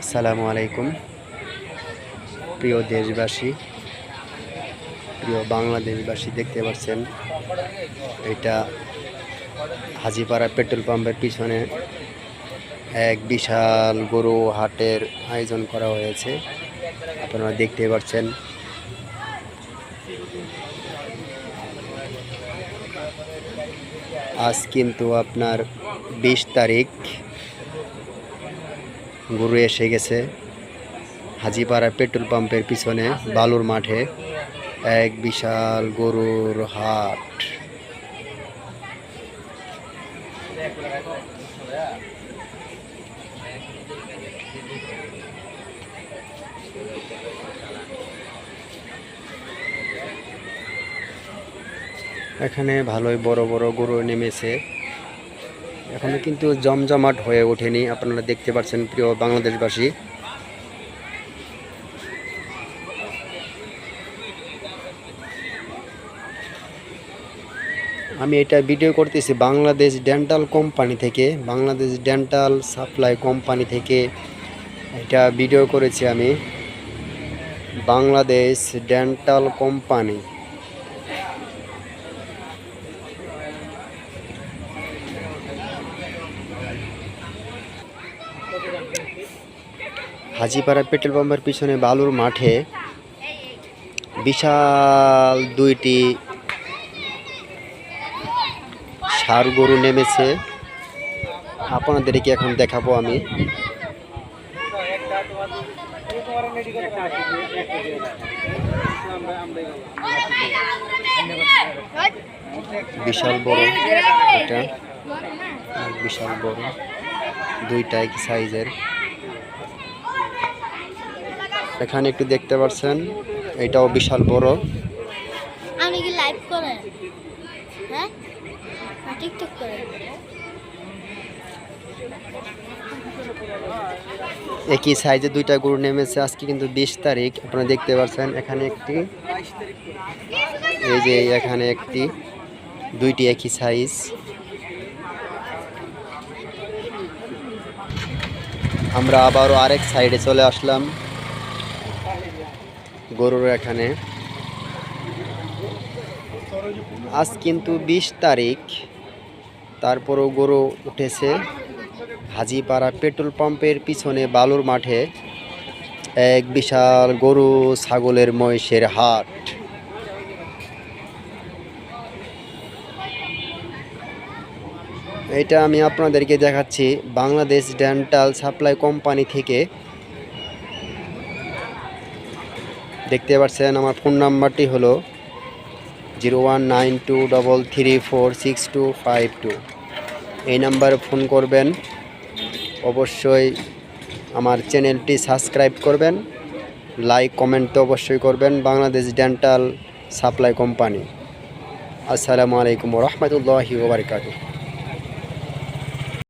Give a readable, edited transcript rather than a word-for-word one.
আসসালামু আলাইকুম প্রিয় দেশবাসী, প্রিয় বাংলাদেশবাসী। দেখতে পাচ্ছেন এটা হাজীপাড়া পেট্রোল পাম্পের পিছনে এক বিশাল গরু হাটের আয়োজন করা হয়েছে। আপনারা দেখতে পাচ্ছেন আজ কিন্তু আপনার 20 তারিখ। গরু এসে গেছে হাজীপাড়া পেট্রোল পাম্পের পিছনে বালুর মাঠে এক বিশাল গরুর হাট। এখানে ভালোই বড় বড় গরু নেমেছে, এখনো কিন্তু জমজমাট হয়ে ওঠেনি। আপনারা দেখতে পাচ্ছেন প্রিয় বাংলাদেশবাসী। আমি এটা ভিডিও করতেছি বাংলাদেশ ডেন্টাল কোম্পানি থেকে, বাংলাদেশ ডেন্টাল সাপ্লাই কোম্পানি থেকে এটা ভিডিও করেছি আমি। Bangladesh dental company. Hajipara petrol পাম্পের পিছনে বালুর মাঠে বিশাল দুইটি ষাঁড় গরু নেমেছে। আপনাদেরকে এখন দেখাবো আমি। বিশাল বড় এটা, বিশাল বড়, দুইটা একই সাইজের। এখানে একটু দেখতে পাচ্ছেন এটাও বিশাল বড়। আমি কি লাইভ করে? হ্যাঁ, টিকটক করে। একই সাইজে দুইটা গরু নেমেছে। আজকে কিন্তু 20 তারিখ। আপনারা দেখতে পাচ্ছেন এখানে একটি, এই যে এখানে একটি, দুইটি একই সাইজ। আমরা আবারও আরেক সাইডে চলে আসলাম গরুর এখানে। আজ কিন্তু 20 তারিখ, তারপরও গরু উঠেছে হাজীপাড়া পেট্রোল পাম্পের পিছনে বালুর মাঠে এক বিশাল গরু ছাগলের মহিষের হাট। এটা আমি আপনাদেরকে দেখাচ্ছি বাংলাদেশ ডেন্টাল সাপ্লাই কোম্পানি থেকে। দেখতে পাচ্ছেন আমার ফোন নাম্বারটি হলো 0192334652। এই নাম্বারে ফোন করবেন। অবশ্যই আমার চ্যানেলটি সাবস্ক্রাইব করবেন, লাইক কমেন্ট তো অবশ্যই করবেন। Bangladesh dental supply company. আসসালামু আলাইকুম ওয়া রাহমাতুল্লাহি ওয়া বারাকাতুহু।